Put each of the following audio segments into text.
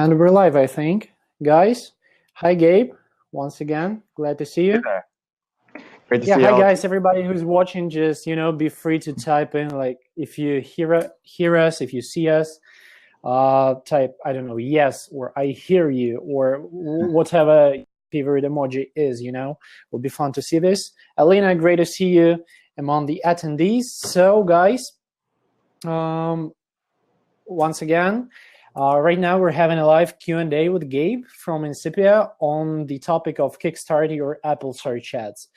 And we're live, I think. Guys, hi Gabe, once again, glad to see you. Great to see hi you. Guys, everybody who's watching, just, be free to type in, like, if you hear us, if you see us, type, I don't know, yes, or I hear you, or whatever favorite emoji is, Will be fun to see this. Alina, great to see you among the attendees. So, guys, once again, right now we're having a live Q&A with Gabe from Incipia on the topic of Kickstart your Apple search ads.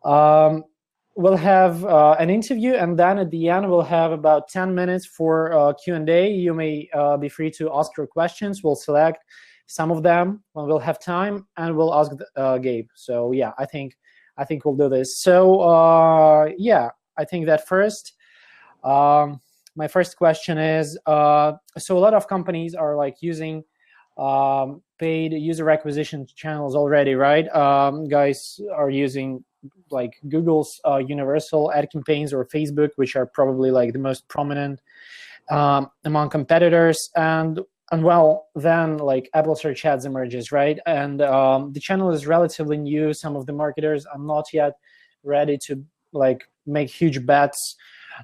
We'll have an interview, and then at the end we'll have about 10 minutes for Q&A. You may be free to ask your questions. We'll select some of them when we'll have time, and we'll ask Gabe. So yeah, I think we'll do this. So yeah, I think that first. My first question is, so a lot of companies are like using paid user acquisition channels already, right? Guys are using like Google's universal ad campaigns or Facebook, which are probably like the most prominent among competitors. And well, then like Apple Search Ads emerges, right? And the channel is relatively new. Some of the marketers are not yet ready to like make huge bets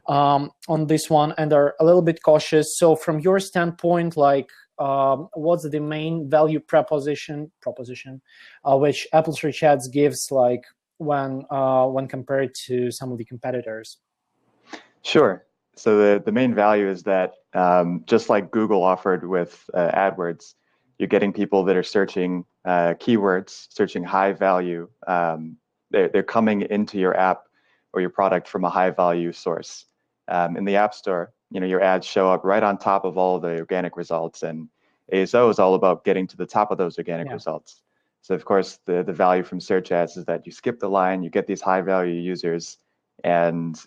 on this one and are a little bit cautious. So from your standpoint, like what's the main value proposition which Apple Search Ads gives, like when compared to some of the competitors? Sure. So the main value is that just like Google offered with AdWords, you're getting people that are searching keywords, searching high value. They're coming into your app or your product from a high value source. In the App Store, your ads show up right on top of all the organic results, and ASO is all about getting to the top of those organic results. So of course, the value from search ads is that you skip the line, you get these high value users, and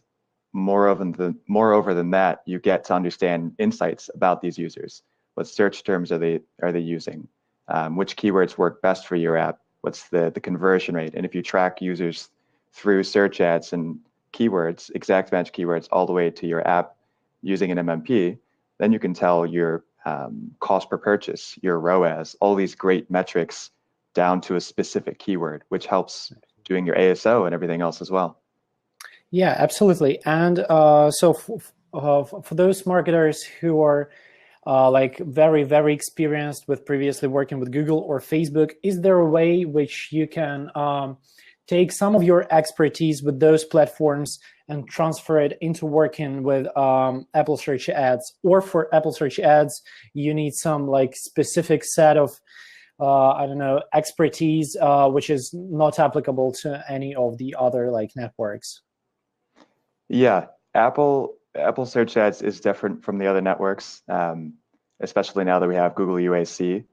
moreover than that, you get to understand insights about these users. What search terms are they using? Which keywords work best for your app? What's the conversion rate? And if you track users through search ads and keywords, exact match keywords, all the way to your app using an MMP, then you can tell your cost per purchase, your ROAS, all these great metrics down to a specific keyword, which helps doing your ASO and everything else as well. Yeah, absolutely. And so for those marketers who are like very, very experienced with previously working with Google or Facebook, is there a way which you can take some of your expertise with those platforms and transfer it into working with Apple Search Ads? Or for Apple Search Ads, you need some like specific set of, I don't know, expertise, which is not applicable to any of the other like networks? Yeah, Apple Search Ads is different from the other networks, especially now that we have Google UAC.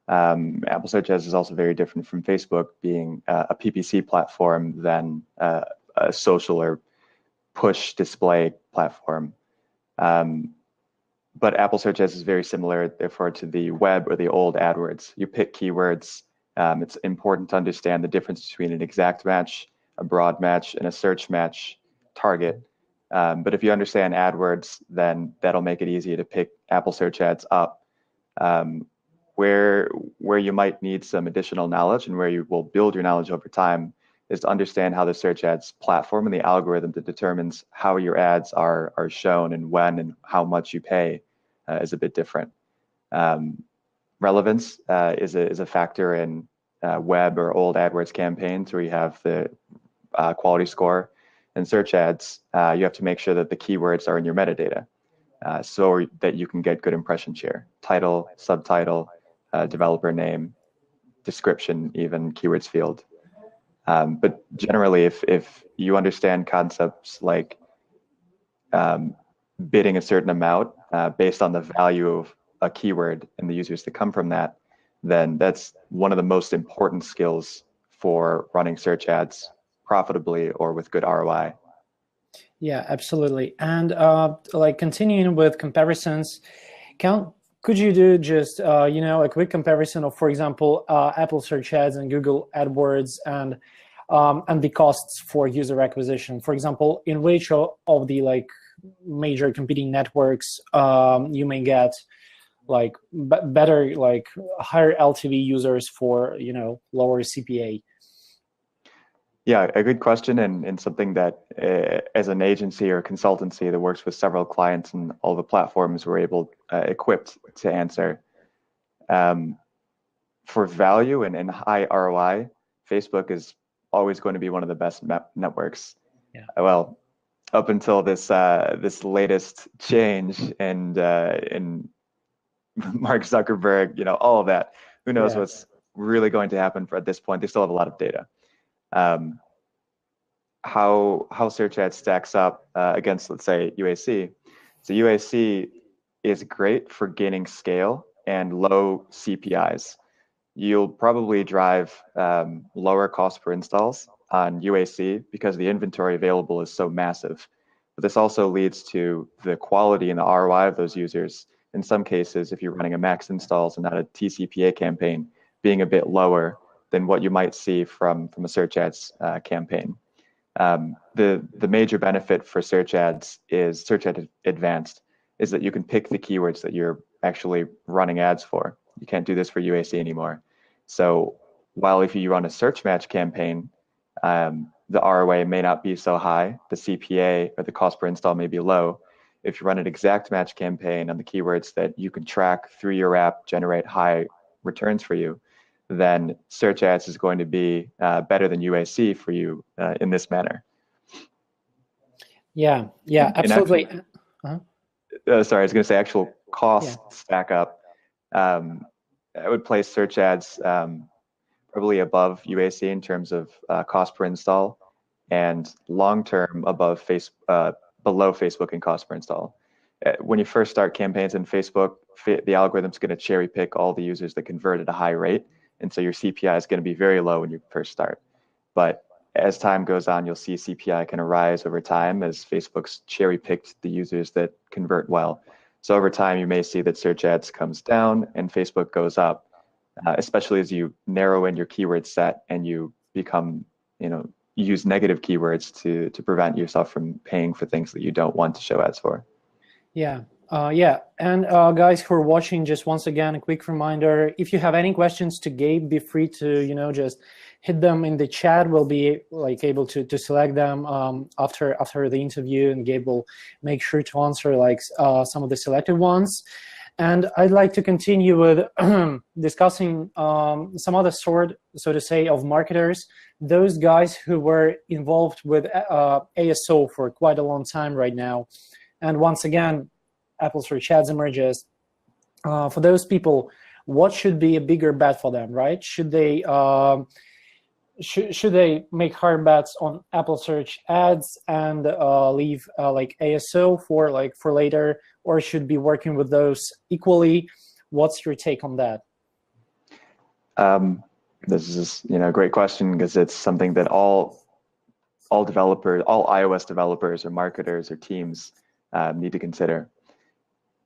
Apple Search Ads is also very different from Facebook, being a PPC platform than a social or push display platform. But Apple Search Ads is very similar, therefore, to the web or the old AdWords. You pick keywords. It's important to understand the difference between an exact match, a broad match, and a search match target. But if you understand AdWords, then that'll make it easy to pick Apple Search Ads up. Where you might need some additional knowledge and where you will build your knowledge over time is to understand how the search ads platform and the algorithm that determines how your ads are shown and when and how much you pay is a bit different. Relevance is a factor in web or old AdWords campaigns where you have the quality score. In search ads, you have to make sure that the keywords are in your metadata so that you can get good impression share. Title, subtitle, developer name, description, even keywords field. But generally, if you understand concepts like bidding a certain amount based on the value of a keyword and the users that come from that, then that's one of the most important skills for running search ads profitably or with good ROI. Yeah, absolutely. And like continuing with comparisons, could you do just a quick comparison of, for example, Apple Search Ads and Google AdWords and the costs for user acquisition? For example, in which of the like major competing networks you may get better, like higher LTV users for, lower CPA? Yeah, a good question, and something that as an agency or consultancy that works with several clients and all the platforms, we're equipped to answer. For value and high ROI, Facebook is always going to be one of the best networks. Yeah. Well, up until this latest change and Mark Zuckerberg, all of that. Who knows what's really going to happen at this point? They still have a lot of data. How search ads stacks up against, let's say, UAC. So UAC is great for gaining scale and low CPIs. You'll probably drive lower cost per installs on UAC because the inventory available is so massive. But this also leads to the quality and the ROI of those users. In some cases, if you're running a max installs and not a TCPA campaign, being a bit lower than what you might see from a search ads campaign. The major benefit for search ads is Search Ad Advanced, is that you can pick the keywords that you're actually running ads for. You can't do this for UAC anymore. So while if you run a search match campaign, the ROA may not be so high, the CPA or the cost per install may be low. If you run an exact match campaign on the keywords that you can track through your app, generate high returns for you, then search ads is going to be better than UAC for you in this manner. Yeah, absolutely. Sorry, I was going to say actual costs stack up. I would place search ads probably above UAC in terms of cost per install, and long-term below Facebook in cost per install. When you first start campaigns in Facebook, the algorithm's going to cherry pick all the users that convert at a high rate, and so your CPI is going to be very low when you first start. But as time goes on, you'll see CPI kind of rise over time as Facebook's cherry picked the users that convert well. So over time, you may see that search ads comes down and Facebook goes up, especially as you narrow in your keyword set and you become, use negative keywords to prevent yourself from paying for things that you don't want to show ads for. Yeah. And guys who are watching, just once again, a quick reminder, if you have any questions to Gabe, be free to, just hit them in the chat. We'll be able to select them after the interview, and Gabe will make sure to answer some of the selected ones. And I'd like to continue with discussing some other sort, so to say, of marketers, those guys who were involved with ASO for quite a long time right now. And once again, Apple Search Ads emerges. For those people, what should be a bigger bet for them, right? Should they should they make hard bets on Apple Search Ads and leave ASO for later, or should be working with those equally? What's your take on that? This is a great question, because it's something that all developers, all iOS developers or marketers or teams need to consider.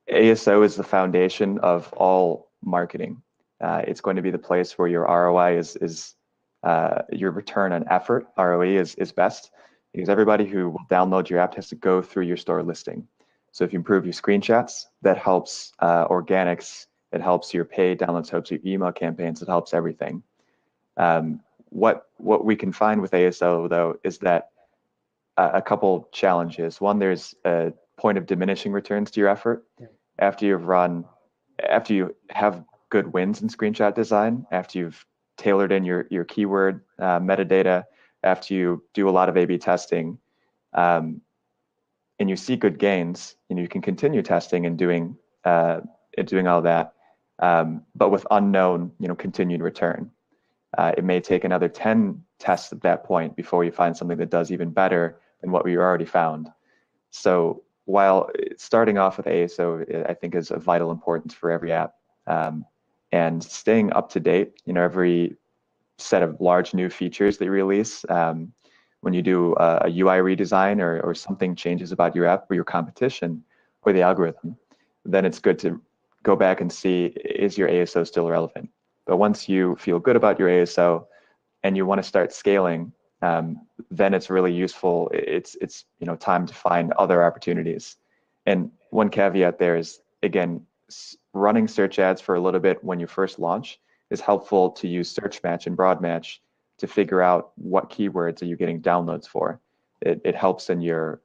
ASO is the foundation of all marketing. It's going to be the place where your ROI is your return on effort, ROE, is best, because everybody who will download your app has to go through your store listing. So if you improve your screenshots, that helps organics, it helps your paid downloads, helps your email campaigns, it helps everything. What we can find with ASO, though, is that a couple challenges. One, there's a point of diminishing returns to your effort. Yeah. After you have good wins in screenshot design, after you've tailored in your keyword metadata, after you do a lot of A/B testing, and you see good gains, you can continue testing and doing all that, but with unknown continued return. It may take another 10 tests at that point before you find something that does even better than what we already found. So while starting off with ASO, I think is of vital importance for every app, and staying up to date, every set of large new features they release, when you do a UI redesign or something changes about your app or your competition or the algorithm, then it's good to go back and see, is your ASO still relevant? But once you feel good about your ASO and you want to start scaling, then it's really useful. It's time to find other opportunities. And one caveat there is, again, running search ads for a little bit when you first launch is helpful to use search match and broad match to figure out what keywords are you getting downloads for. It helps in your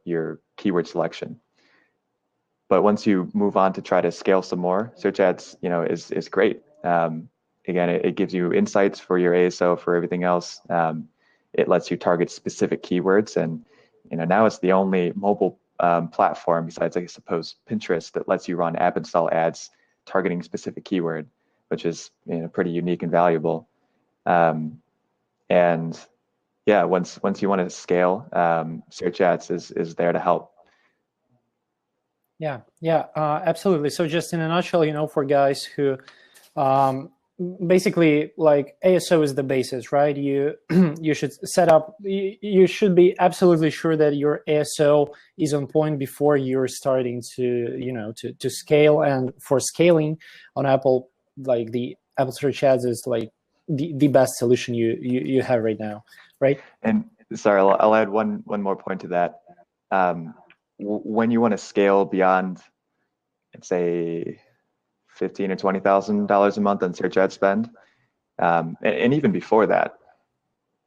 keyword selection. But once you move on to try to scale some more, search ads, is great. Again, it gives you insights for your ASO, for everything else. It lets you target specific keywords, and now it's the only mobile platform besides, I suppose, Pinterest that lets you run app install ads targeting specific keyword, which is pretty unique and valuable. And yeah, once you want to scale, search ads is there to help. Yeah, absolutely. So just in a nutshell, for guys who basically, like, ASO is the basis, right? You should set up, you should be absolutely sure that your ASO is on point before you're starting to to scale. And for scaling on Apple, like the Apple Search Ads is like the best solution you have right now, right? And sorry, I'll add one more point to that. When you want to scale beyond, let's say, $15,000 or $20,000 a month on search ad spend, and even before that,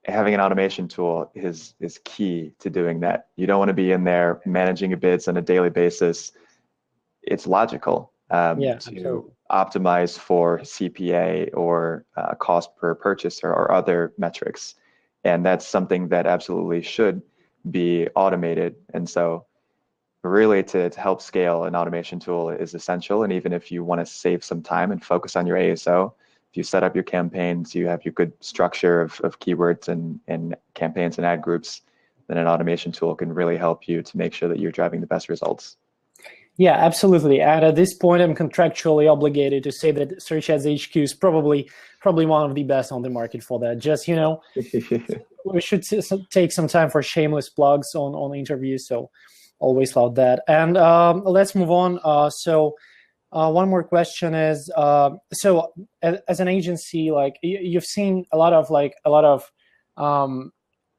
having an automation tool is key to doing that. You don't want to be in there managing your bids on a daily basis. It's logical to optimize for CPA or cost per purchase or other metrics, and that's something that absolutely should be automated. And so really, to help scale, an automation tool is essential. And even if you want to save some time and focus on your ASO, if you set up your campaigns, you have your good structure of keywords and campaigns and ad groups, then an automation tool can really help you to make sure that you're driving the best results. Yeah, absolutely. And at this point, I'm contractually obligated to say that SearchAdsHQ is probably one of the best on the market for that. Just, we should take some time for shameless plugs on interviews. So always love that. And let's move on. So one more question is, so as an agency, like you've seen a lot of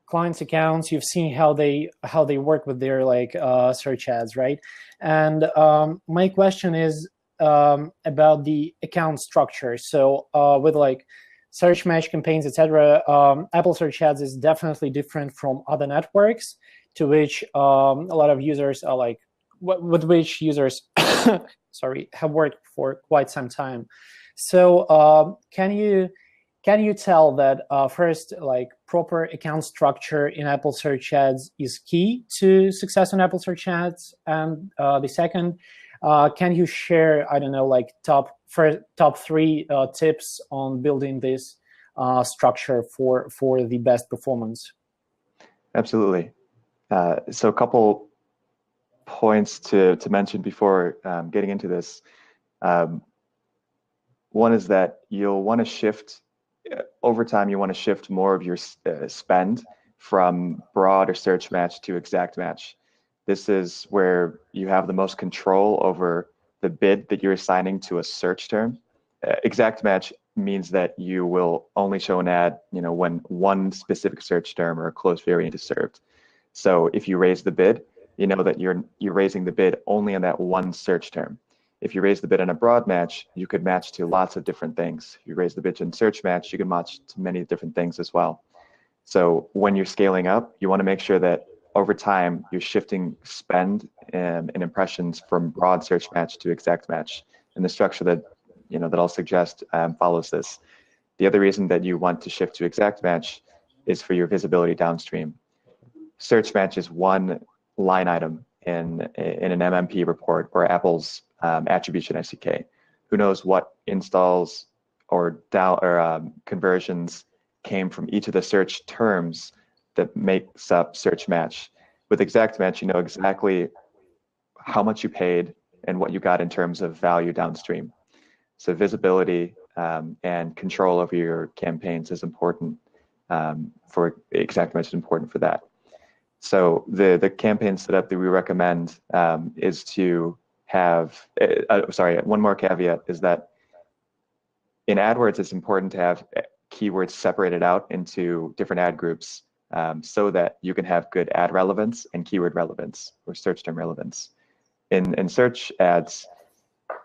clients' accounts, you've seen how they work with their search ads, right? And my question is about the account structure. So with search match campaigns, etc., Apple Search Ads is definitely different from other networks, to which a lot of users are with which users have worked for quite some time. So can you tell that first, proper account structure in Apple Search Ads is key to success on Apple Search Ads? And the second, can you share, I don't know, top 3 tips on building this structure for the best performance? Absolutely. So a couple points to mention before getting into this. One is that you'll want to shift over time. You want to shift more of your spend from broad or search match to exact match. This is where you have the most control over the bid that you're assigning to a search term. Exact match means that you will only show an ad, when one specific search term or a close variant is served. So if you raise the bid, you know that you're raising the bid only on that one search term. If you raise the bid on a broad match, you could match to lots of different things. If you raise the bid in search match, you can match to many different things as well. So when you're scaling up, you want to make sure that over time you're shifting spend and impressions from broad search match to exact match. And the structure that that I'll suggest follows this. The other reason that you want to shift to exact match is for your visibility downstream. Search match is one line item in an MMP report or Apple's attribution SDK. Who knows what installs or conversions came from each of the search terms that makes up search match. With exact match, you know exactly how much you paid and what you got in terms of value downstream. So visibility and control over your campaigns is important for exact match is important for that. So the campaign setup that we recommend is to have, one more caveat is that in AdWords, it's important to have keywords separated out into different ad groups so that you can have good ad relevance and keyword relevance or search term relevance. In search ads,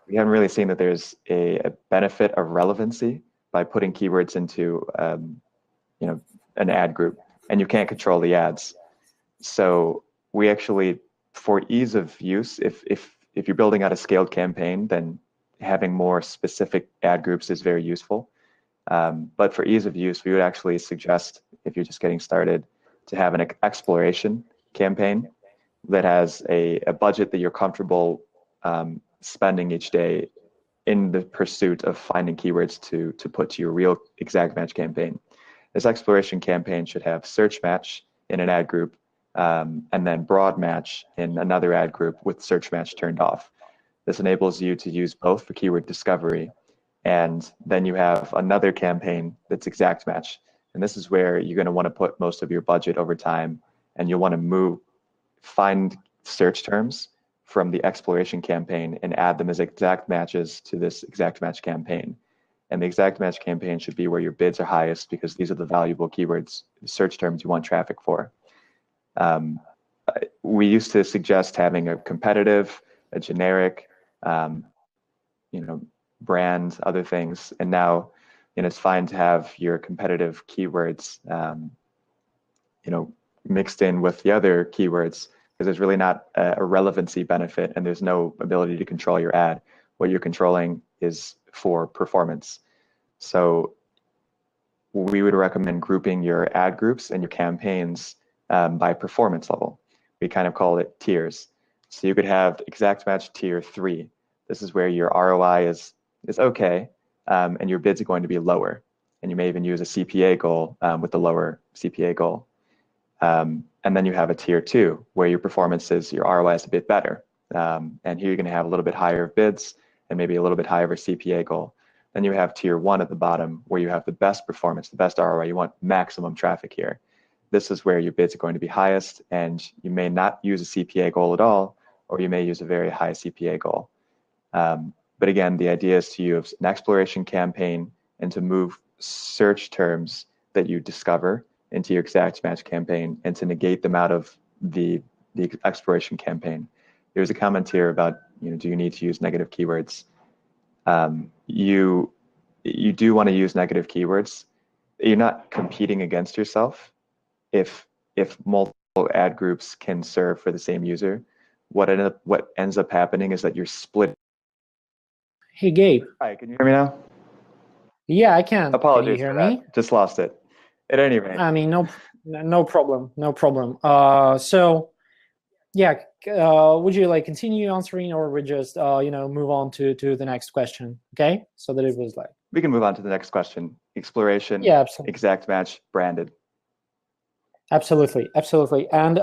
we haven't really seen that there's a benefit of relevancy by putting keywords into an ad group, and you can't control the ads. So we actually, for ease of use, if you're building out a scaled campaign, then having more specific ad groups is very useful. But for ease of use, we would actually suggest, if you're just getting started, to have an exploration campaign that has a budget that you're comfortable spending each day in the pursuit of finding keywords to put to your real exact match campaign. This exploration campaign should have search match in an ad group, and then broad match in another ad group with search match turned off. This enables you to use both for keyword discovery, and then you have another campaign that's exact match. And this is where you're going to want to put most of your budget over time, and you'll want to find search terms from the exploration campaign and add them as exact matches to this exact match campaign. And the exact match campaign should be where your bids are highest, because these are the valuable keywords, search terms you want traffic for. We used to suggest having a competitive, a generic, brand, other things, and now it's fine to have your competitive keywords mixed in with the other keywords, because there's really not a relevancy benefit, and there's no ability to control your ad. What you're controlling is for performance. So we would recommend grouping your ad groups and your campaigns by performance level. We kind of call it tiers. So you could have exact match tier 3. This is where your ROI is okay, and your bids are going to be lower. And you may even use a CPA goal with the lower CPA goal. And then you have a tier 2, where your performance is, your ROI is a bit better. And here you're going to have a little bit higher bids and maybe a little bit higher of a CPA goal. Then you have tier 1 at the bottom, where you have the best performance, the best ROI. You want maximum traffic here. This is where your bids are going to be highest, and you may not use a CPA goal at all, or you may use a very high CPA goal. But again, the idea is to use an exploration campaign and to move search terms that you discover into your exact match campaign, and to negate them out of the exploration campaign. There's a comment here about, do you need to use negative keywords? You do want to use negative keywords. You're not competing against yourself. If multiple ad groups can serve for the same user, what ends up happening is that you're split. Hey, Gabe. Hi, can you hear me now? Yeah, I can. Apologies Can you for hear me? that. Just lost it. At any rate. I mean, no problem. So, yeah, would you like continue answering, or we just move on to the next question? Okay, so that it was like. We can move on to the next question. Exploration. Yeah, absolutely. Exact match, branded. Absolutely. And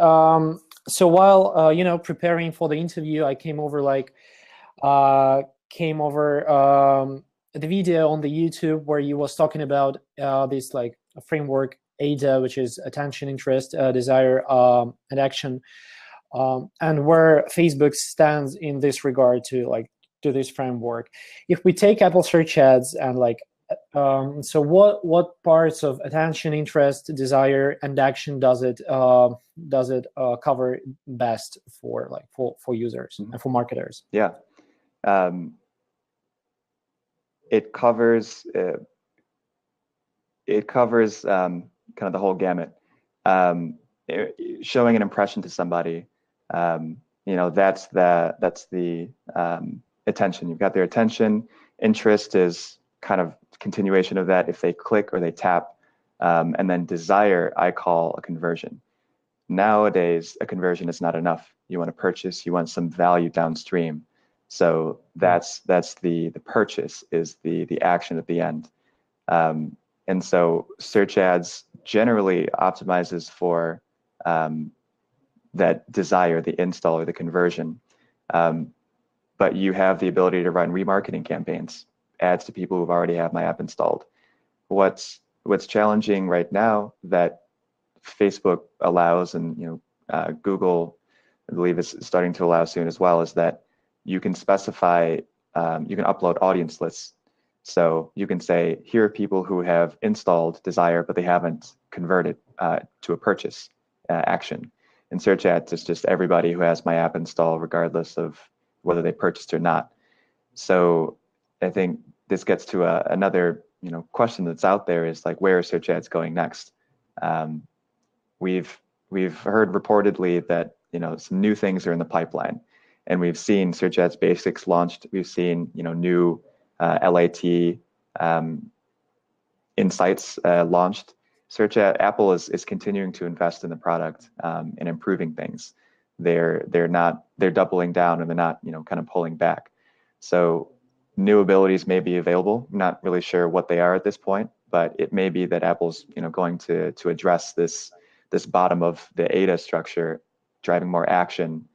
so while preparing for the interview, I came over the video on the YouTube where you was talking about this like framework ASA, which is attention, interest, desire, and action, and where Facebook stands in this regard to this framework. If we take Apple Search Ads and so what parts of attention, interest, desire, and action does it cover best for users and for marketers? Yeah. It covers kind of the whole gamut. Showing an impression to somebody, that's the attention. You've got their attention. Interest is kind of continuation of that, if they click or they tap, and then desire I call a conversion. Nowadays, a conversion is not enough. You want to purchase. You want some value downstream. So that's the purchase is the action at the end. And so search ads generally optimizes for that desire, the install or the conversion. But you have the ability to run remarketing campaigns, ads to people who already have my app installed. What's challenging right now that Facebook allows, and Google, I believe, is starting to allow soon as well, is that you can specify, you can upload audience lists. So you can say, here are people who have installed Desire, but they haven't converted to a purchase action. In search ads, it's just everybody who has my app installed, regardless of whether they purchased or not. So I think this gets to another question that's out there, is like, where are search ads going next? We've heard reportedly that some new things are in the pipeline, and we've seen Search Ads Basics launched. We've seen new LAT insights launched. Apple is continuing to invest in the product and improving things. They're doubling down, and they're not kind of pulling back. So new abilities may be available. I'm not really sure what they are at this point, but it may be that Apple's going to address this bottom of the ADA structure, driving more action,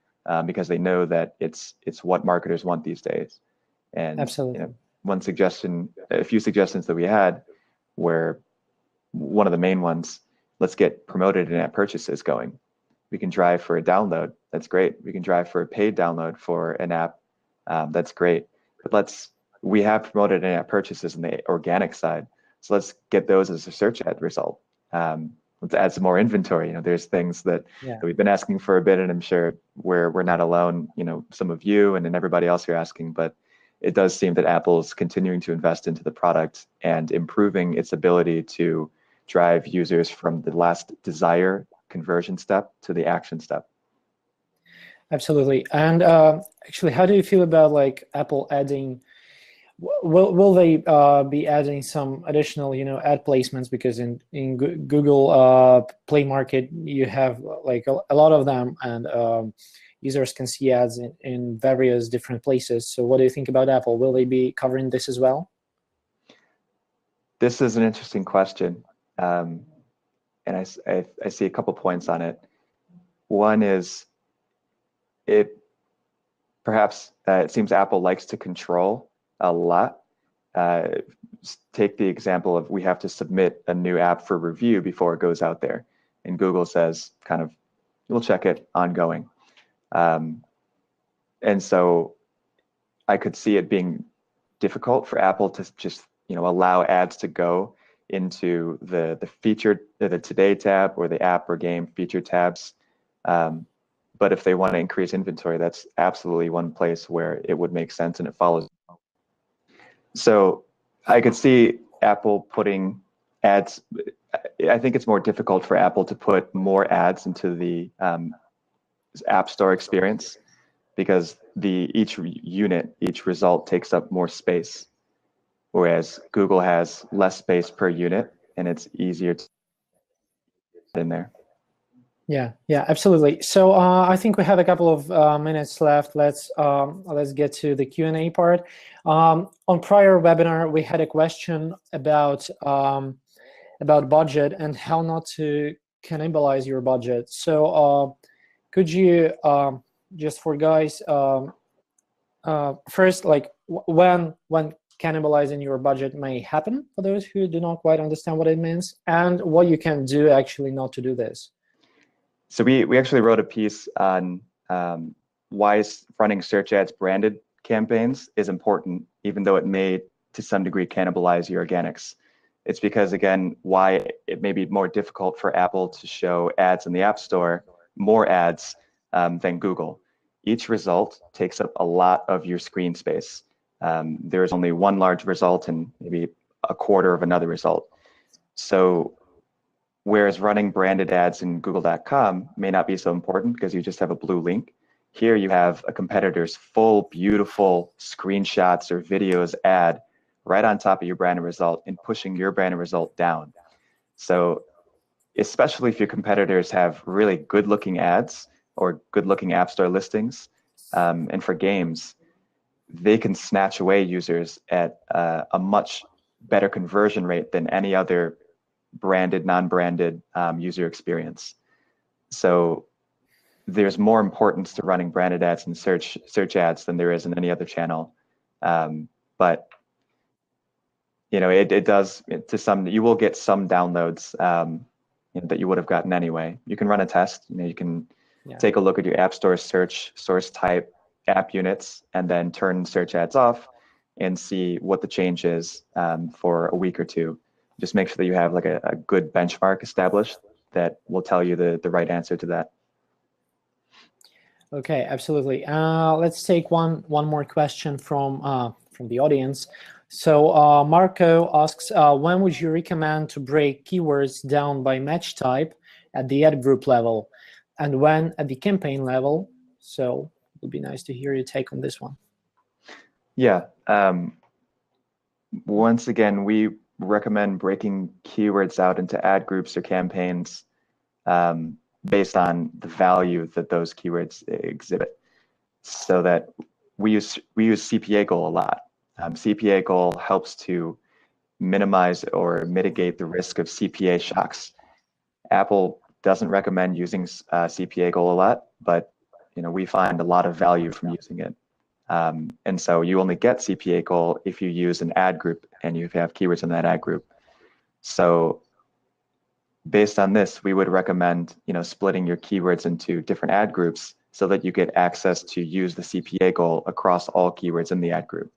because they know that it's what marketers want these days. And Absolutely. A few suggestions that we had were, one of the main ones, let's get promoted in-app purchases going. We can drive for a download. That's great. We can drive for a paid download for an app. That's great. But we have promoted in-app purchases in the organic side. So let's get those as a search ad result. Let's add some more inventory. There's things that we've been asking for a bit, and I'm sure we're not alone. Some of you and then everybody else here asking, but it does seem that Apple is continuing to invest into the product and improving its ability to drive users from the last desire conversion step to the action step. Absolutely. And actually, how do you feel about like Apple adding? Will they be adding some additional, ad placements? Because in Google Play Market, you have like a lot of them, and users can see ads in various different places. So what do you think about Apple? Will they be covering this as well? This is an interesting question, and I see a couple points on it. One is, it seems Apple likes to control a lot. Take the example of, we have to submit a new app for review before it goes out there, and Google says kind of, we'll check it ongoing. And so I could see it being difficult for Apple to just allow ads to go into the featured, the Today tab or the app or game feature tabs. But if they want to increase inventory, that's absolutely one place where it would make sense, and it follows. So I could see Apple putting ads. I think it's more difficult for Apple to put more ads into the App Store experience, because each result takes up more space, whereas Google has less space per unit, and it's easier to get in there. Yeah, absolutely. So I think we have a couple of minutes left. Let's get to the Q&A part. On prior webinar, we had a question about budget and how not to cannibalize your budget. So could you just for guys first, like when cannibalizing your budget may happen, for those who do not quite understand what it means, and what you can do actually not to do this? So we actually wrote a piece on why running search ads branded campaigns is important, even though it may to some degree cannibalize your organics. It's because, again, why it may be more difficult for Apple to show ads in the App Store, more ads than Google. Each result takes up a lot of your screen space. There is only one large result and maybe a quarter of another result. So whereas running branded ads in Google.com may not be so important because you just have a blue link, here you have a competitor's full, beautiful screenshots or videos ad right on top of your branded result and pushing your branded result down. So especially if your competitors have really good-looking ads or good-looking App Store listings, and for games, they can snatch away users at a much better conversion rate than any other branded, non-branded user experience. So there's more importance to running branded ads and search ads than there is in any other channel. But it does, you will get some downloads that you would have gotten anyway. You can run a test. You can take a look at your App Store search source type app units, and then turn search ads off and see what the change is for a week or two. Just make sure that you have like a good benchmark established that will tell you the right answer to that. Okay, absolutely. Let's take one more question from the audience. So Marco asks, when would you recommend to break keywords down by match type at the ad group level, and when at the campaign level? So it would be nice to hear your take on this one. Yeah. Once again, we recommend breaking keywords out into ad groups or campaigns based on the value that those keywords exhibit. So that we use CPA goal a lot. CPA goal helps to minimize or mitigate the risk of CPA shocks. Apple doesn't recommend using CPA goal a lot, but we find a lot of value from using it. And so you only get CPA goal if you use an ad group and you have keywords in that ad group. So based on this, we would recommend splitting your keywords into different ad groups so that you get access to use the CPA goal across all keywords in the ad group.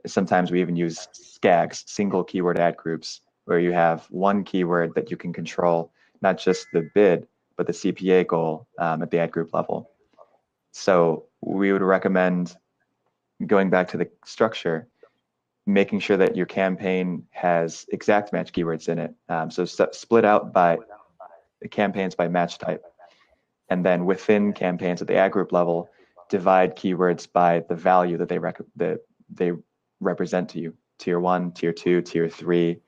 Sometimes we even use SKAGs, single keyword ad groups, where you have one keyword that you can control, not just the bid, but the CPA goal at the ad group level. So we would recommend, going back to the structure, making sure that your campaign has exact match keywords in it. So split out by the campaigns by match type. And then within campaigns at the ad group level, divide keywords by the value that they represent to you. Tier 1, Tier 2, Tier 3.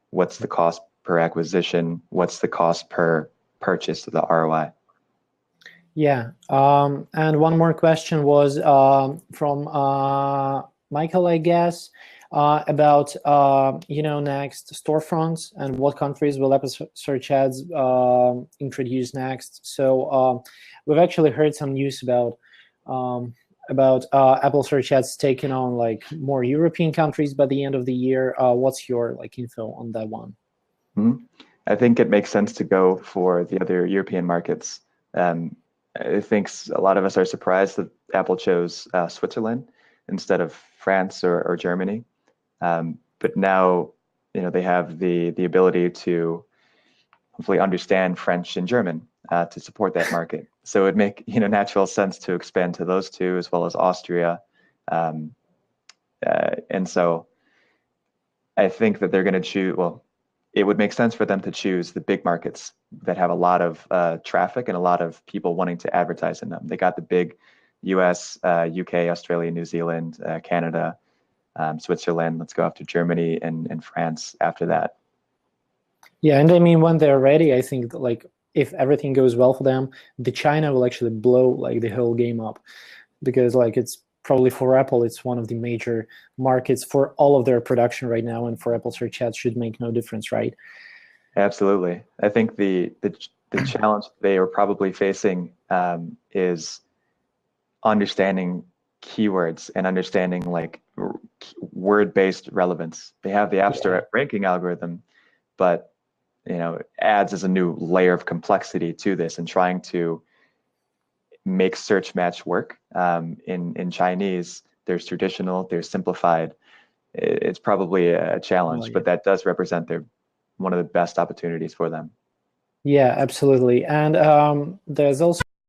What's the cost per acquisition? What's the cost per purchase of the ROI? Yeah, and one more question was from Michael, I guess, about next storefronts and what countries will Apple Search Ads introduce next. So we've actually heard some news about Apple Search Ads taking on like more European countries by the end of the year. What's your info on that one? Mm-hmm. I think it makes sense to go for the other European markets. I think a lot of us are surprised that Apple chose Switzerland instead of France or Germany. But now, they have the ability to hopefully understand French and German to support that market. So it would make natural sense to expand to those two as well as Austria. And so I think that they're going to choose, well, it would make sense for them to choose the big markets that have a lot of traffic and a lot of people wanting to advertise in them. They got the big US, UK, Australia, New Zealand, Canada, Switzerland. Let's go after Germany and France after that. Yeah, and I mean, when they're ready, I think if everything goes well for them, the China will actually blow the whole game up, because it's probably for Apple, it's one of the major markets for all of their production right now, and for Apple Search Ads should make no difference, right? Absolutely. I think the challenge they are probably facing is understanding keywords and understanding word-based relevance. They have the App Store ranking algorithm, but ads is a new layer of complexity to this, and trying to make search match work. In Chinese, there's traditional, there's simplified. It's probably a challenge, but that does represent one of the best opportunities for them. Yeah, absolutely. And there's also